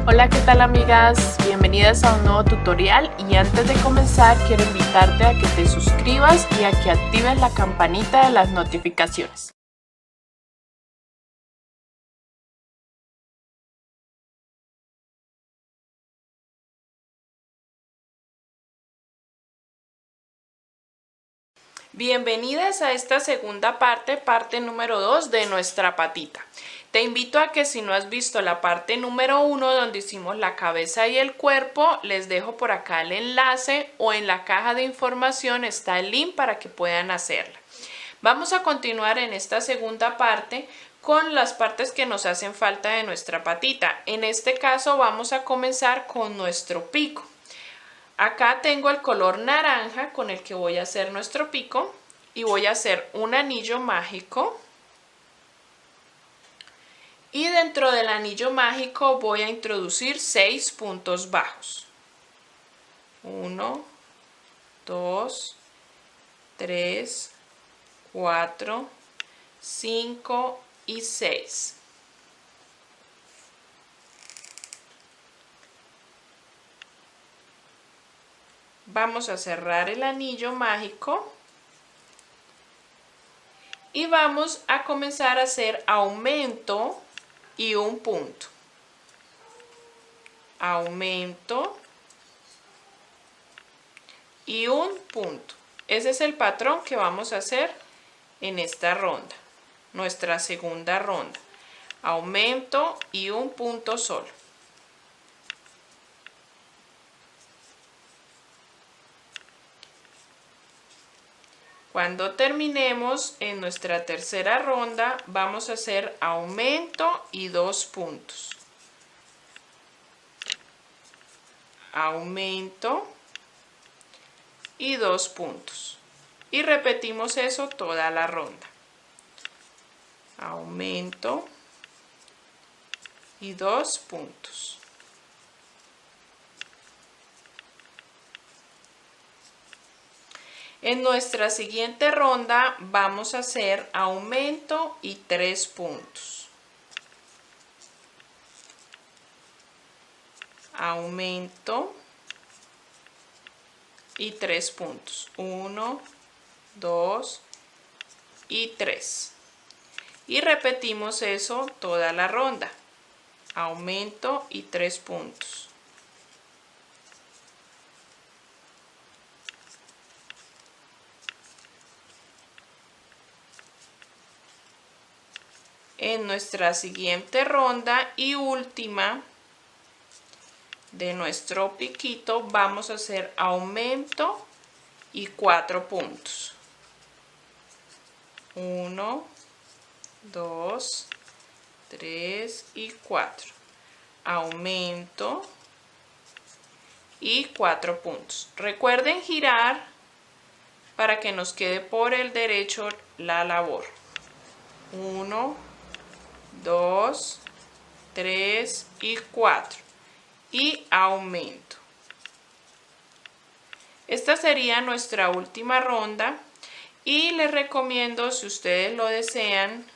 Hola, ¿qué tal amigas? Bienvenidas a un nuevo tutorial y antes de comenzar quiero invitarte a que te suscribas y a que actives la campanita de las notificaciones. Bienvenidas a esta segunda parte número 2 de nuestra patita. Te invito a que si no has visto la parte número 1 donde hicimos la cabeza y el cuerpo, les dejo por acá el enlace o en la caja de información está el link para que puedan hacerla. Vamos a continuar en esta segunda parte con las partes que nos hacen falta de nuestra patita. En este caso vamos a comenzar con nuestro pico. Acá tengo el color naranja con el que voy a hacer nuestro pico y voy a hacer un anillo mágico. Y dentro del anillo mágico voy a introducir 6 puntos bajos. 1, 2, 3, 4, 5 y 6. Vamos a cerrar el anillo mágico y vamos a comenzar a hacer aumento y un punto. Aumento y un punto. Ese es el patrón que vamos a hacer en esta ronda, nuestra segunda ronda. Aumento y un punto solo. Cuando terminemos en nuestra tercera ronda, vamos a hacer aumento y 2 puntos. Aumento y 2 puntos. Y repetimos eso toda la ronda. Aumento y 2 puntos. En nuestra siguiente ronda vamos a hacer aumento y 3 puntos. Aumento y 3 puntos. 1, 2 y 3. Y repetimos eso toda la ronda. Aumento y 3 puntos. En nuestra siguiente ronda y última de nuestro piquito vamos a hacer aumento y 4 puntos. 1, 2, 3 y 4. Aumento y 4 puntos. Recuerden girar para que nos quede por el derecho la labor. 1, 2, 3 y 4 y aumento. Esta sería nuestra última ronda y les recomiendo, si ustedes lo desean,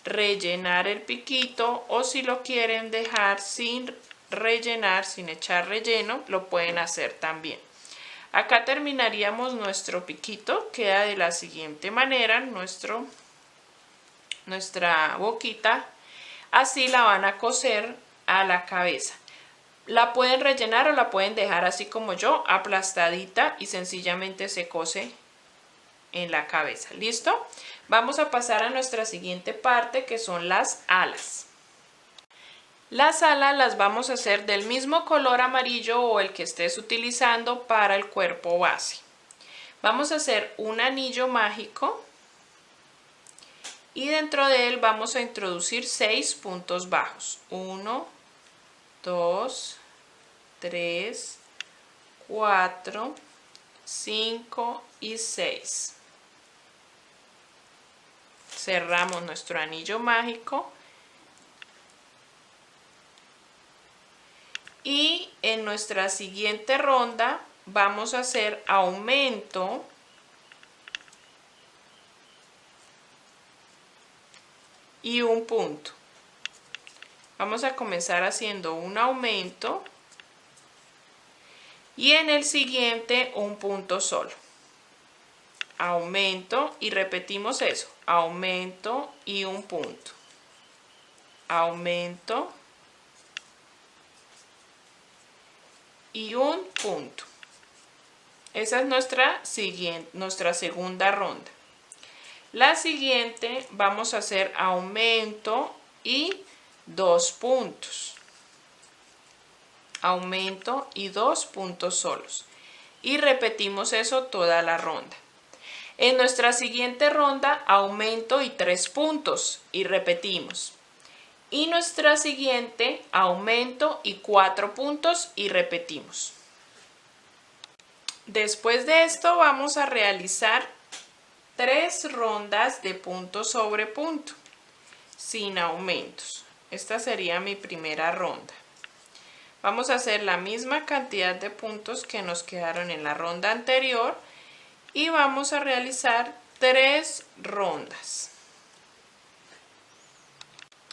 rellenar el piquito o si lo quieren dejar sin rellenar, sin echar relleno, lo pueden hacer también. Acá terminaríamos nuestro piquito, queda de la siguiente manera, nuestra boquita, así la van a coser a la cabeza. La pueden rellenar o la pueden dejar así como yo, aplastadita y sencillamente se cose en la cabeza. ¿Listo? Vamos a pasar a nuestra siguiente parte que son las alas. Las alas las vamos a hacer del mismo color amarillo o el que estés utilizando para el cuerpo base. Vamos a hacer un anillo mágico y dentro de él vamos a introducir 6 puntos bajos. 1, 2, 3, 4, 5 y 6. Cerramos nuestro anillo mágico y en nuestra siguiente ronda vamos a hacer aumento y un punto. Vamos a comenzar haciendo un aumento y en el siguiente un punto solo. Aumento y repetimos eso. Aumento y un punto. Aumento y un punto. Esa es nuestra segunda ronda. La siguiente vamos a hacer aumento y 2 puntos. Aumento y 2 puntos solos. Y repetimos eso toda la ronda. En nuestra siguiente ronda, aumento y 3 puntos. Y repetimos. Y nuestra siguiente, aumento y 4 puntos. Y repetimos. Después de esto vamos a realizar 3 rondas de punto sobre punto, sin aumentos. Esta sería mi primera ronda. Vamos a hacer la misma cantidad de puntos que nos quedaron en la ronda anterior y vamos a realizar 3 rondas.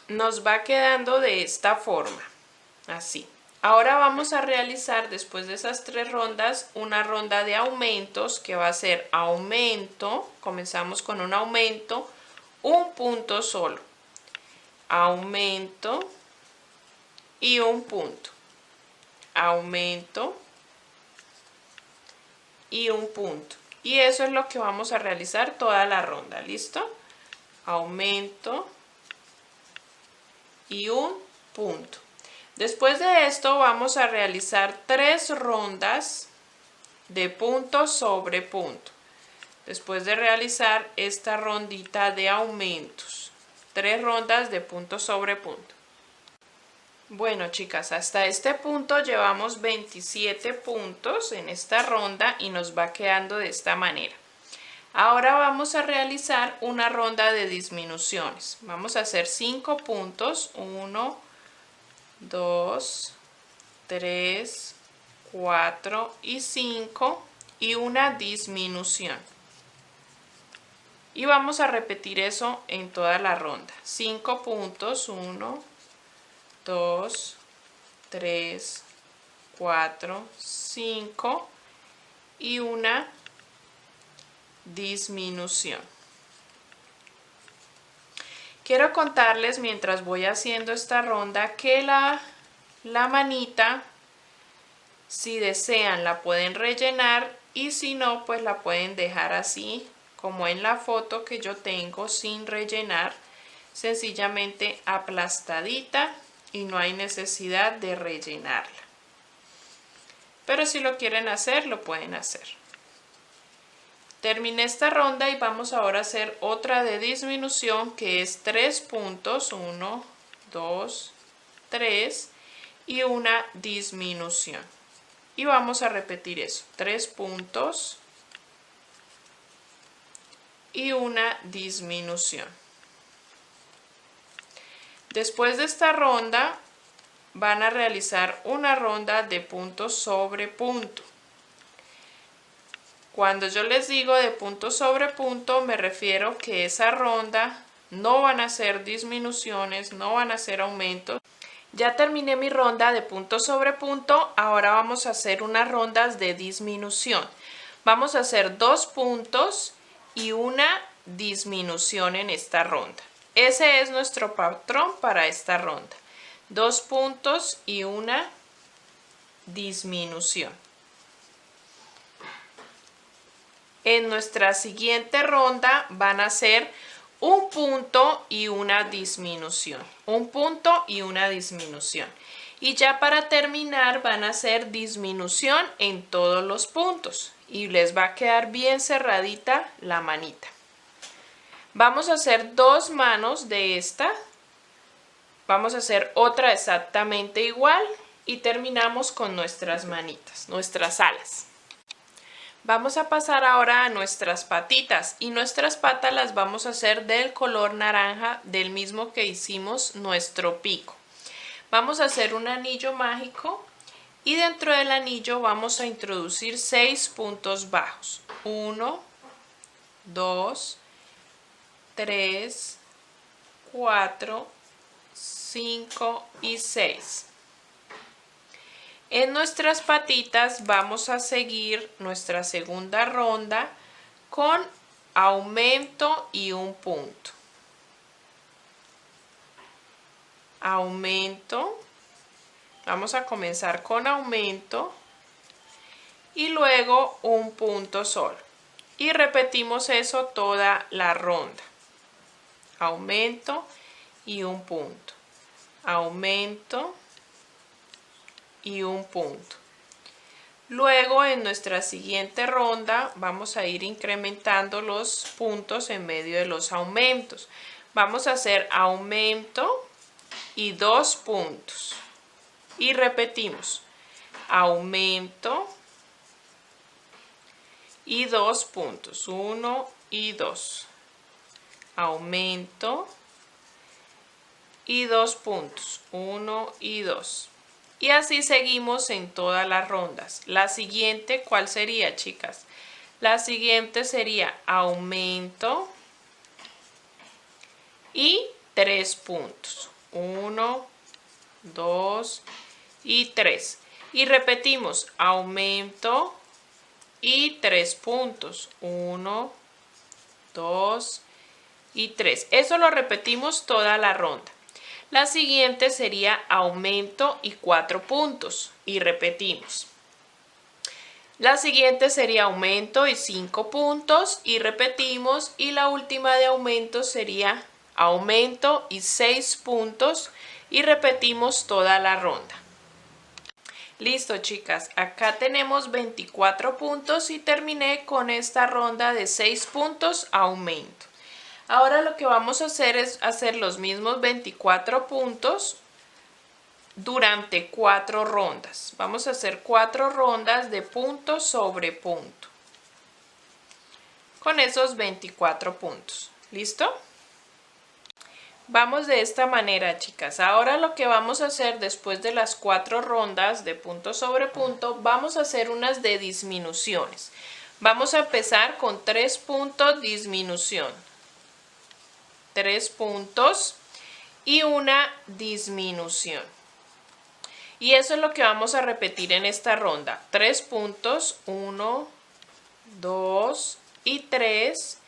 Nos va quedando de esta forma, así. Ahora vamos a realizar, después de esas 3 rondas, una ronda de aumentos que va a ser aumento, comenzamos con un aumento, un punto solo, aumento y un punto, aumento y un punto. Y eso es lo que vamos a realizar toda la ronda, ¿listo? Aumento y un punto. Después de esto vamos a realizar 3 rondas de punto sobre punto. Después de realizar esta rondita de aumentos, 3 rondas de punto sobre punto. Bueno, chicas, hasta este punto llevamos 27 puntos en esta ronda y nos va quedando de esta manera. Ahora vamos a realizar una ronda de disminuciones. Vamos a hacer 5 puntos, 1, 2, 3, 4 y 5 y una disminución. Y vamos a repetir eso en toda la ronda. 5 puntos, 1, 2, 3, 4, 5 y una disminución. Quiero contarles mientras voy haciendo esta ronda que la manita, si desean, la pueden rellenar y si no, pues la pueden dejar así como en la foto que yo tengo sin rellenar, sencillamente aplastadita y no hay necesidad de rellenarla. Pero si lo quieren hacer, lo pueden hacer. Terminé esta ronda y vamos ahora a hacer otra de disminución que es 3 puntos, 1, 2, 3 y una disminución. Y vamos a repetir eso, 3 puntos y una disminución. Después de esta ronda van a realizar una ronda de punto sobre punto. Cuando yo les digo de punto sobre punto, me refiero que esa ronda no van a ser disminuciones, no van a ser aumentos. Ya terminé mi ronda de punto sobre punto, ahora vamos a hacer unas rondas de disminución. Vamos a hacer 2 puntos y una disminución en esta ronda. Ese es nuestro patrón para esta ronda. 2 puntos y una disminución. En nuestra siguiente ronda van a ser un punto y una disminución. Un punto y una disminución. Y ya para terminar van a hacer disminución en todos los puntos. Y les va a quedar bien cerradita la manita. Vamos a hacer 2 manos de esta. Vamos a hacer otra exactamente igual. Y terminamos con nuestras manitas, nuestras alas. Vamos a pasar ahora a nuestras patitas y nuestras patas las vamos a hacer del color naranja del mismo que hicimos nuestro pico. Vamos a hacer un anillo mágico y dentro del anillo vamos a introducir 6 puntos bajos. 1, 2, 3, 4, 5 y 6. En nuestras patitas vamos a seguir nuestra segunda ronda con aumento y un punto. Aumento. Vamos a comenzar con aumento y luego un punto solo. Y repetimos eso toda la ronda. Aumento y un punto. Aumento y un punto. Luego en nuestra siguiente ronda vamos a ir incrementando los puntos en medio de los aumentos. Vamos a hacer aumento y 2 puntos. Y repetimos. Aumento y 2 puntos. 1 y 2. Aumento y 2 puntos. 1 y 2. Y así seguimos en todas las rondas. La siguiente, ¿cuál sería, chicas? La siguiente sería aumento y 3 puntos. 1, 2 y 3. Y repetimos, aumento y 3 puntos. 1, 2 y 3. Eso lo repetimos toda la ronda. La siguiente sería aumento y 4 puntos y repetimos. La siguiente sería aumento y 5 puntos y repetimos. Y la última de aumento sería aumento y 6 puntos y repetimos toda la ronda. Listo, chicas, acá tenemos 24 puntos y terminé con esta ronda de 6 puntos aumento. Ahora lo que vamos a hacer es hacer los mismos 24 puntos durante 4 rondas. Vamos a hacer 4 rondas de punto sobre punto. Con esos 24 puntos. ¿Listo? Vamos de esta manera, chicas. Ahora lo que vamos a hacer después de las 4 rondas de punto sobre punto, vamos a hacer unas de disminuciones. Vamos a empezar con 3 puntos disminución. 3 puntos y una disminución. Y eso es lo que vamos a repetir en esta ronda. 3 puntos, 1, 2 y 3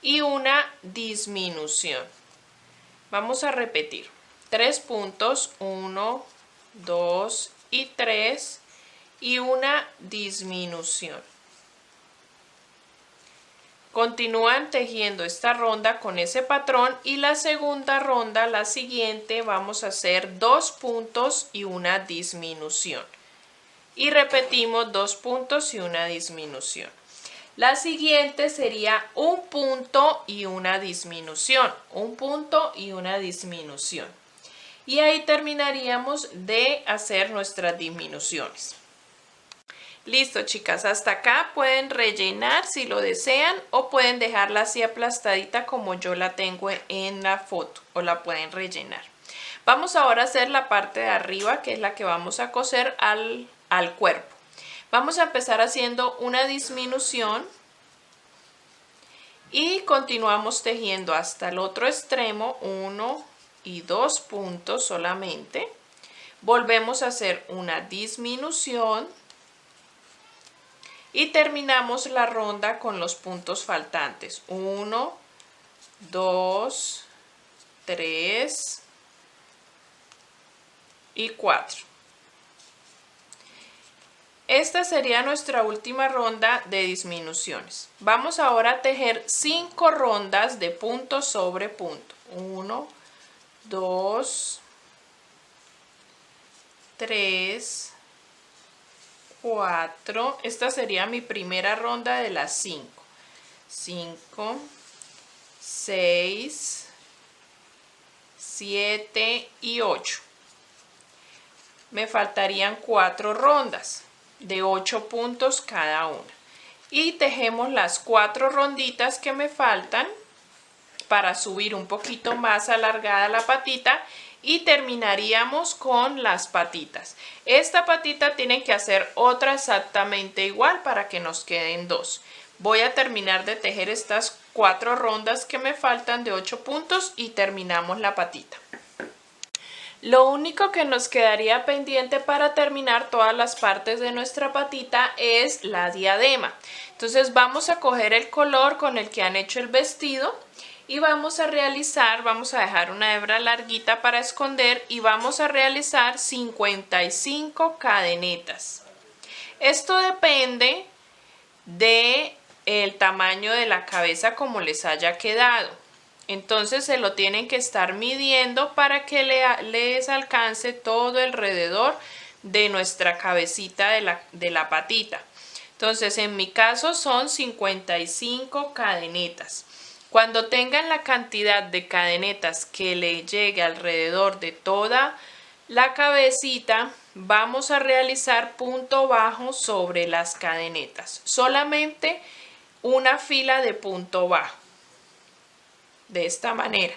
y una disminución. Vamos a repetir. 3 puntos, 1, 2 y 3 y una disminución. Continúan tejiendo esta ronda con ese patrón y la segunda ronda, la siguiente, vamos a hacer 2 puntos y una disminución. Y repetimos 2 puntos y una disminución. La siguiente sería un punto y una disminución. Un punto y una disminución. Y ahí terminaríamos de hacer nuestras disminuciones. Listo, chicas, hasta acá pueden rellenar si lo desean o pueden dejarla así aplastadita como yo la tengo en la foto o la pueden rellenar. Vamos ahora a hacer la parte de arriba, que es la que vamos a coser al cuerpo. Vamos a empezar haciendo una disminución y continuamos tejiendo hasta el otro extremo, 1 y 2 puntos solamente. Volvemos a hacer una disminución. Y terminamos la ronda con los puntos faltantes. 1, 2, 3 y 4. Esta sería nuestra última ronda de disminuciones. Vamos ahora a tejer 5 rondas de punto sobre punto. 1, 2, 3, 4. Esta sería mi primera ronda de las 5. 5, 6, 7 y 8. Me faltarían 4 rondas de 8 puntos cada una. Y tejemos las 4 ronditas que me faltan para subir un poquito más alargada la patita. Y terminaríamos con las patitas. Esta patita tiene que hacer otra exactamente igual para que nos queden 2. Voy a terminar de tejer estas 4 rondas que me faltan de 8 puntos y terminamos la patita. Lo único que nos quedaría pendiente para terminar todas las partes de nuestra patita es la diadema. Entonces vamos a coger el color con el que han hecho el vestido y vamos a dejar una hebra larguita para esconder y vamos a realizar 55 cadenetas. Esto depende del tamaño de la cabeza como les haya quedado. Entonces se lo tienen que estar midiendo para que les alcance todo alrededor de nuestra cabecita de la patita. Entonces en mi caso son 55 cadenetas. Cuando tengan la cantidad de cadenetas que le llegue alrededor de toda la cabecita, vamos a realizar punto bajo sobre las cadenetas. Solamente una fila de punto bajo. De esta manera,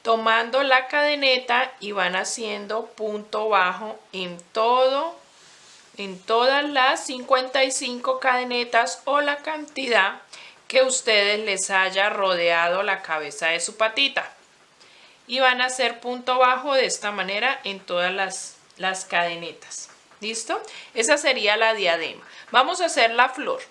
tomando la cadeneta y van haciendo punto bajo en todas las 55 cadenetas o la cantidad que ustedes les haya rodeado la cabeza de su patita. Y van a hacer punto bajo de esta manera en todas las cadenetas. ¿Listo? Esa sería la diadema. Vamos a hacer la flor.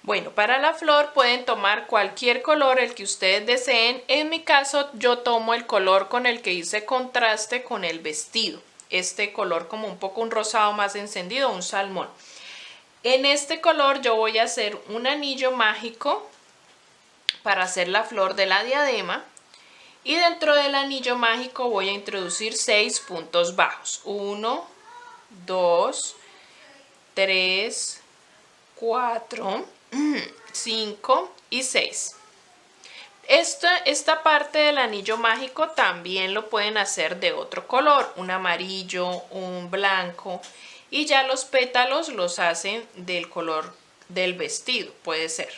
Bueno, para la flor pueden tomar cualquier color, el que ustedes deseen. En mi caso, yo tomo el color con el que hice contraste con el vestido. Este color como un poco un rosado más encendido, un salmón. En este color yo voy a hacer un anillo mágico para hacer la flor de la diadema. Y dentro del anillo mágico voy a introducir 6 puntos bajos. 1, 2, 3, 4... 5 y 6. Esta parte del anillo mágico también lo pueden hacer de otro color, un amarillo, un blanco, y ya los pétalos los hacen del color del vestido, puede ser.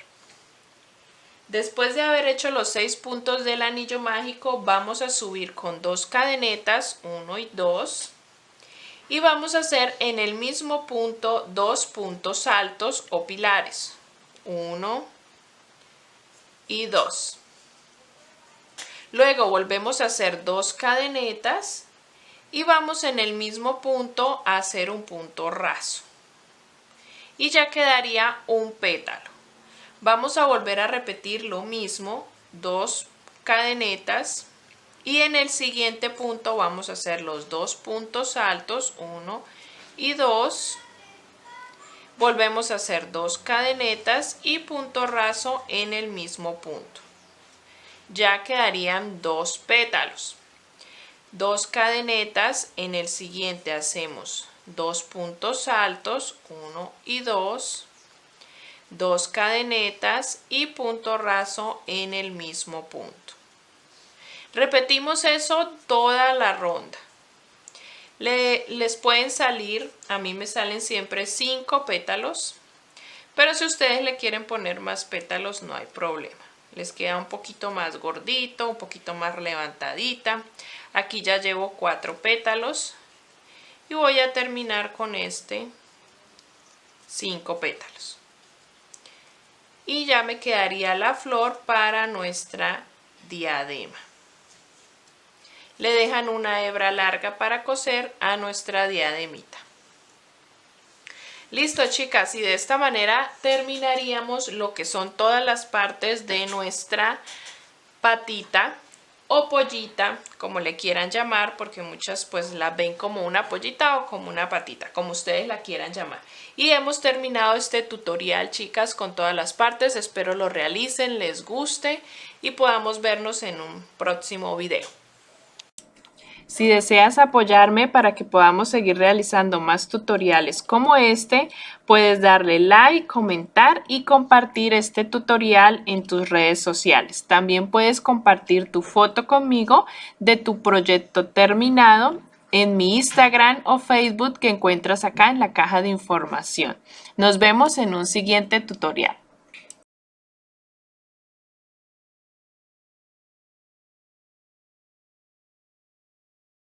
Después de haber hecho los 6 puntos del anillo mágico, vamos a subir con 2 cadenetas, 1 y 2. Y vamos a hacer en el mismo punto 2 puntos altos o pilares. 1 y 2. Luego volvemos a hacer 2 cadenetas y vamos en el mismo punto a hacer un punto raso. Y ya quedaría un pétalo. Vamos a volver a repetir lo mismo, 2 cadenetas y en el siguiente punto vamos a hacer los 2 puntos altos, 1 y 2. Volvemos a hacer 2 cadenetas y punto raso en el mismo punto. Ya quedarían 2 pétalos. 2 cadenetas, en el siguiente hacemos 2 puntos altos, 1 y 2. 2 cadenetas y punto raso en el mismo punto. Repetimos eso toda la ronda. Les pueden salir, a mí me salen siempre 5 pétalos, pero si ustedes le quieren poner más pétalos no hay problema. Les queda un poquito más gordito, un poquito más levantadita. Aquí ya llevo 4 pétalos y voy a terminar con 5 pétalos. Y ya me quedaría la flor para nuestra diadema. Le dejan una hebra larga para coser a nuestra diademita. Listo, chicas, y de esta manera terminaríamos lo que son todas las partes de nuestra patita o pollita, como le quieran llamar, porque muchas pues la ven como una pollita o como una patita, como ustedes la quieran llamar. Y hemos terminado este tutorial, chicas, con todas las partes. Espero lo realicen, les guste y podamos vernos en un próximo video. Si deseas apoyarme para que podamos seguir realizando más tutoriales como este, puedes darle like, comentar y compartir este tutorial en tus redes sociales. También puedes compartir tu foto conmigo de tu proyecto terminado en mi Instagram o Facebook que encuentras acá en la caja de información. Nos vemos en un siguiente tutorial.